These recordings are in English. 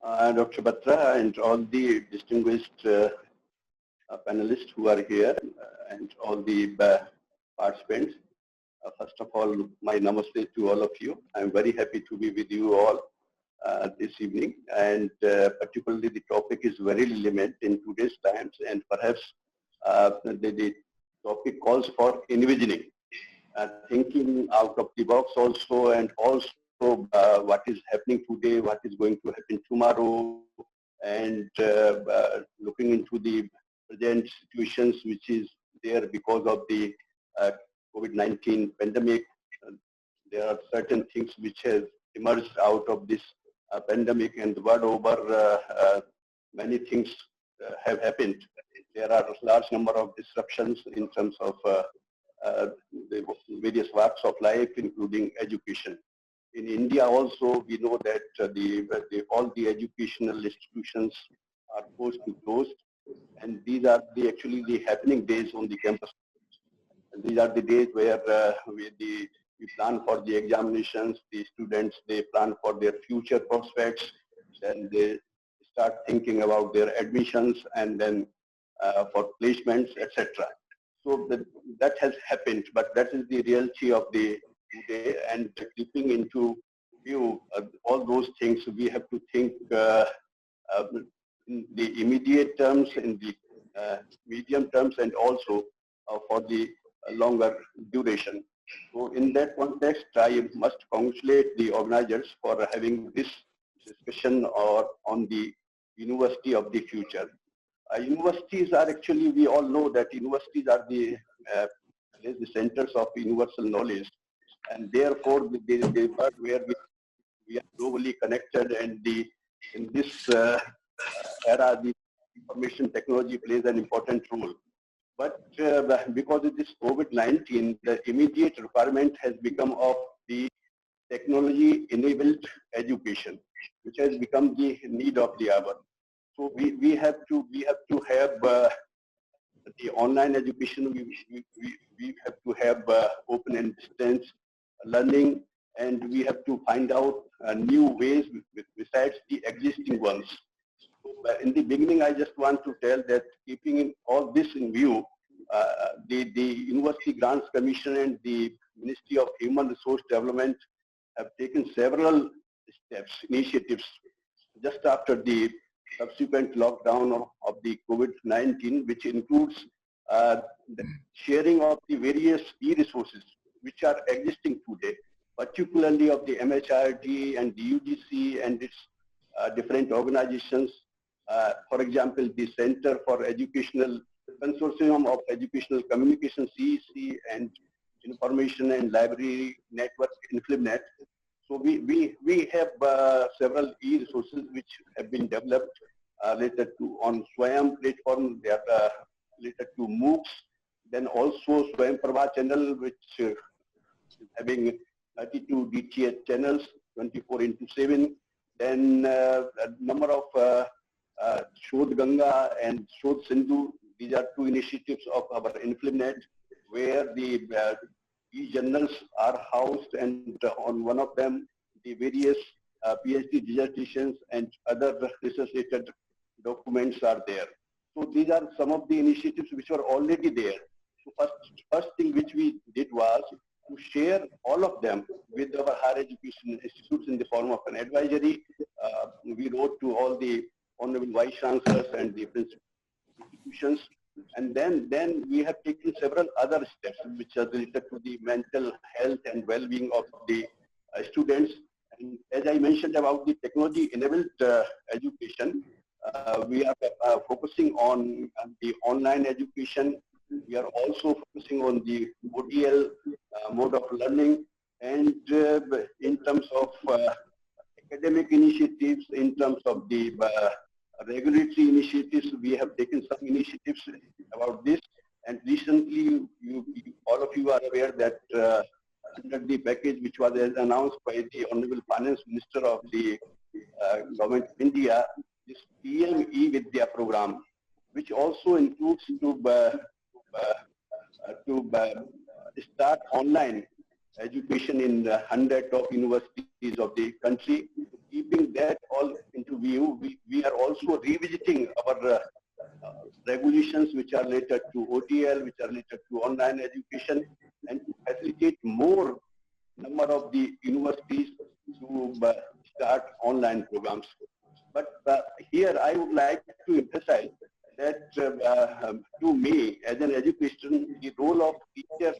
Dr. Batra and all the distinguished panelists who are here and all the participants. First of all, my namaste to all of you. I'm very happy to be with you all this evening, and particularly the topic is very relevant in today's times, and perhaps the topic calls for envisioning, thinking out of the box also, and also what is happening today, what is going to happen tomorrow, and looking into the present situations which is there because of the COVID-19 pandemic. There are certain things which have emerged out of this pandemic, and world over many things have happened. There are a large number of disruptions in terms of the various walks of life, including education. In India also, we know that all the educational institutions are forced to close, and these are actually the happening days on the campus. And these are the days where we plan for the examinations. The students, they plan for their future prospects, then they start thinking about their admissions, and then for placements, etc. So that has happened, but that is the reality of the today. And keeping into view all those things, we have to think in the immediate terms, in the medium terms, and also for the longer duration. So in that context, I must congratulate the organizers for having this discussion on the university of the future. Universities are actually, we all know that universities are the centers of universal knowledge, and therefore they are where we are globally connected, and in this era, the information technology plays an important role. But because of this COVID-19, the immediate requirement has become of the technology-enabled education, which has become the need of the hour. So we have to have the online education. We have to have open and distance learning, and we have to find out new ways besides the existing ones. So, in the beginning, I just want to tell that keeping all this in view, the University Grants Commission and the Ministry of Human Resource Development have taken several steps, initiatives, just after the subsequent lockdown of the COVID-19, which includes the sharing of the various e-resources which are existing today, particularly of the MHRD and the UGC and its different organizations. For example, the Center for Educational Consortium of Educational Communication, CEC, and Information and Library Network, InfliNet. So we have several e-resources which have been developed related to on Swayam platform. They are related to MOOCs. Then also Swayam Prabha channel, which is having 32 DTH channels, 24/7. Then a number of Shodh Ganga and Shodh Sindhu. These are two initiatives of our InfliNet, where the e-journals are housed, and on one of them, the various PhD dissertations and other research-related documents are there. So these are some of the initiatives which were already there. So first thing which we did was to share all of them with our higher education institutes in the form of an advisory. We wrote to all the honorable vice chancellors and the principal institutions, and then we have taken several other steps which are related to the mental health and well-being of the students. And as I mentioned about the technology-enabled education, we are focusing on the online education. We are also focusing on the ODL mode of learning, and in terms of academic initiatives, in terms of the regulatory initiatives, we have taken some initiatives about this. And recently, all of you are aware that under the package which was announced by the Honorable Finance Minister of the Government of India, this PM E-Vidya program, which also includes to start online education in hundreds of universities of the country. keeping that all into view, we are also revisiting our regulations which are related to OTL, which are related to online education, and to facilitate more number of the universities to start online programs. But here I would like to emphasize that to me, as an education, the role of teachers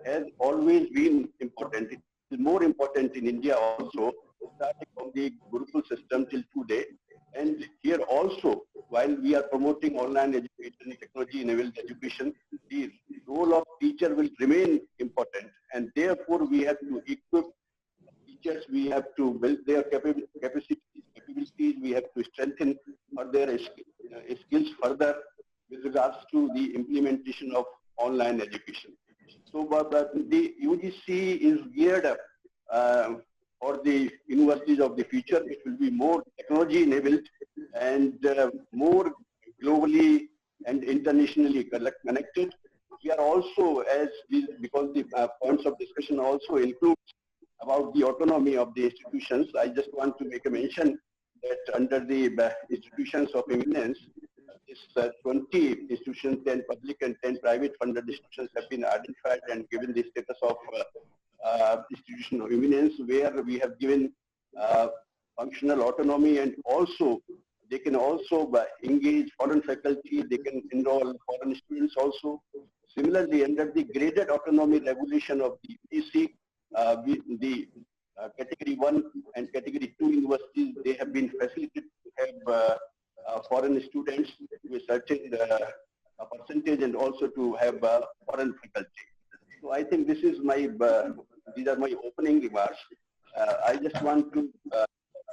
has always been important. It is more important in India also, starting from the Gurukul system till today. And here also, while we are promoting online education, technology-enabled education, the role of teacher will remain important. And therefore, we have to equip teachers, we have to build their capabilities, we have to strengthen their skills further with regards to the implementation of online education. So the UGC is geared up for the universities of the future. It will be more technology enabled and more globally and internationally connected. We are also, because the points of discussion also include about the autonomy of the institutions, I just want to make a mention that under the institutions of eminence, this 20 institutions, 10 public and 10 private funded institutions have been identified and given the status of institution of eminence, where we have given functional autonomy, and also they can also engage foreign faculty, they can enroll foreign students also. Similarly, under the graded autonomy regulation of the UGC, the category 1 and category 2 universities, they have been facilitated to have foreign students to a certain percentage, and also to have foreign faculty. So I think this is my, these are my opening remarks. I just want to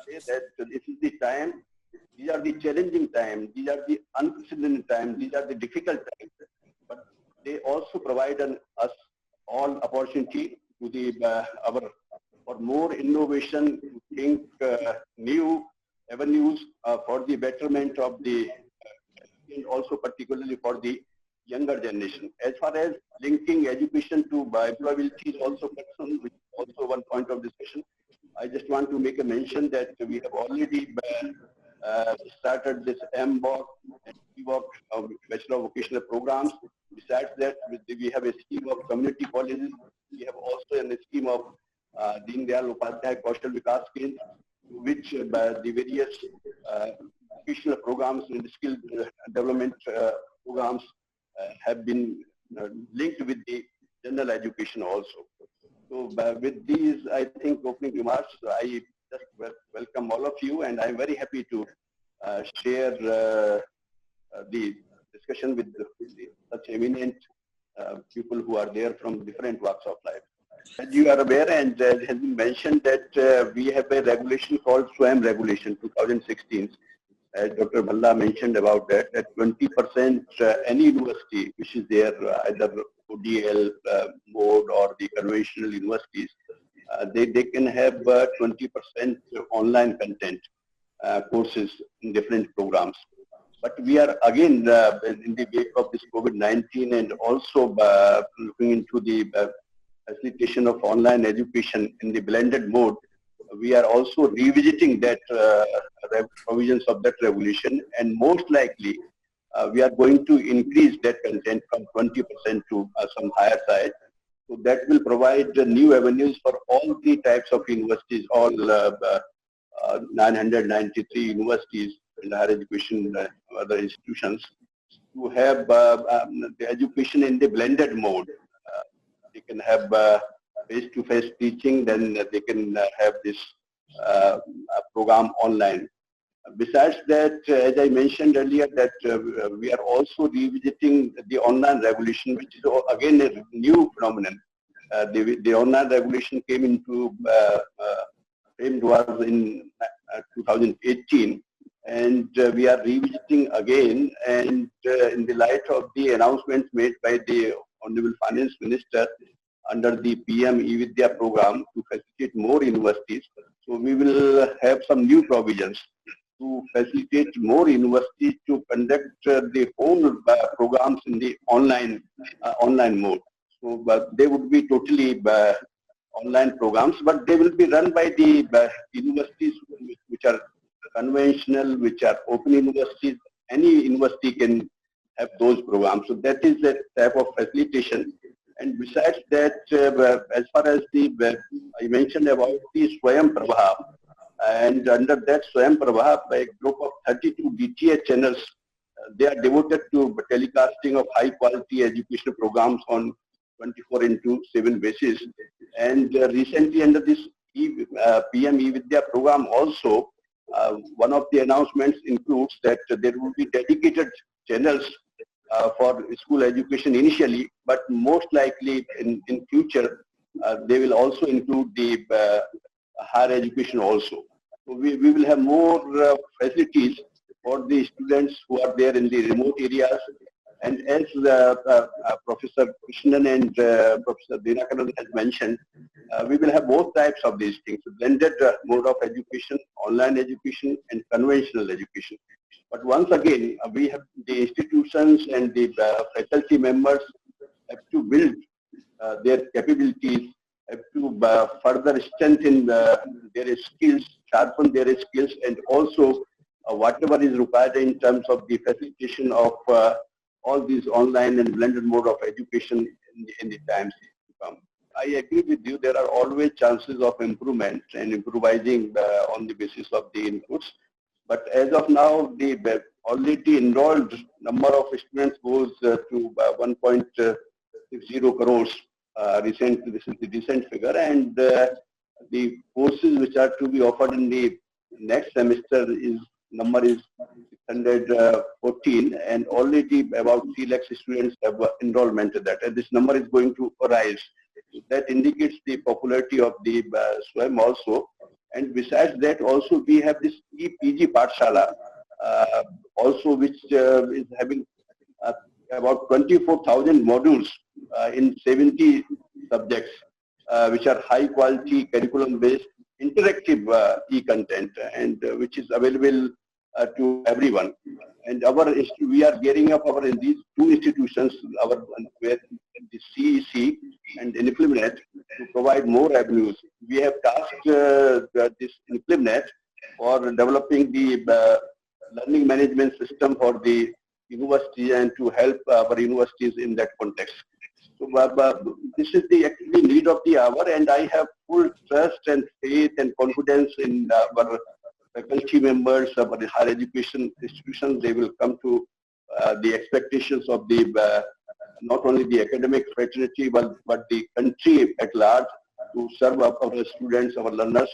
say that this is the time, these are the challenging times, these are the unprecedented times, these are the difficult times, but they also provide us all opportunity to the for more innovation, to think new avenues for the betterment of the, and also particularly for the younger generation. As far as linking education to employability is also concerned, which is also one point of discussion, I just want to make a mention that we have already started this MBOC and BVOC Bachelor of Vocational Programs. Besides that, we have a scheme of community colleges. We have also a scheme of Deen Dayal Upadhyay Kaushal Vikas Kendra, which the various vocational programs and skill development programs have been linked with the general education also. So with these, I think, opening remarks, I just welcome all of you, and I'm very happy to share the discussion with such eminent people who are there from different walks of life. As you are aware, and as has been mentioned, that we have a regulation called SWAM Regulation 2016. As Dr. Bhalla mentioned about that, that 20% any university which is there, either ODL mode or the conventional universities, they can have 20% online content courses in different programs. But we are again in the wake of this COVID-19, and also looking into the facilitation of online education in the blended mode, we are also revisiting that provisions of that regulation, and most likely we are going to increase that content from 20% to some higher side. So that will provide new avenues for all the types of universities, all 993 universities in higher education, other institutions, to have the education in the blended mode. They can have face-to-face teaching, then they can have this program online. Besides that, as I mentioned earlier, that we are also revisiting the online regulation, which is again a new phenomenon. The online regulation came into framed was in 2018, and we are revisiting again, and in the light of the announcements made by the Honorable Finance Minister under the PM E-Vidya program to facilitate more universities. So we will have some new provisions to facilitate more universities to conduct the whole programs in the online mode. So they would be totally online programs, but they will be run by the universities which are conventional, which are open universities. Any university can have those programs. So that is the type of facilitation. And besides that, as far as the, I mentioned about the Swayam Prabha, and under that Swayam Prabha, a group of 32 DTH channels, they are devoted to telecasting of high quality educational programs on 24/7 basis. And recently under this PM E-Vidya program also, one of the announcements includes that there will be dedicated channels for school education initially, but most likely in future, they will also include the higher education also. So we will have more facilities for the students who are there in the remote areas. And as Professor Krishnan and Professor Dinakaran has mentioned, we will have both types of these things, blended mode of education, online education, and conventional education. But once again, we have the institutions and the faculty members have to build their capabilities, have to further strengthen their skills, sharpen their skills, and also whatever is required in terms of the facilitation of all these online and blended mode of education in the times to come. I agree with you, there are always chances of improvement and improvising on the basis of the inputs. But as of now, the already enrolled number of students goes to 1.60 crores. This is the recent figure, and the courses which are to be offered in the next semester number is 614, and already about 3 lakh students have enrollment in that, and this number is going to rise. That indicates the popularity of the SWAM also. And besides that, also we have this PG Pathshala, also which is having about 24,000 modules in 70 subjects, which are high quality curriculum based interactive e-content, and which is available to everyone. And we are gearing up in these two institutions, where the CEC and InfluNet, to provide more avenues. We have tasked this InfluNet for developing the learning management system for the university and to help our universities in that context. So this is the actually need of the hour, and I have full trust and faith and confidence in our faculty members, our higher education institutions. They will come to the expectations of the not only the academic fraternity but the country at large, to serve our students, our learners,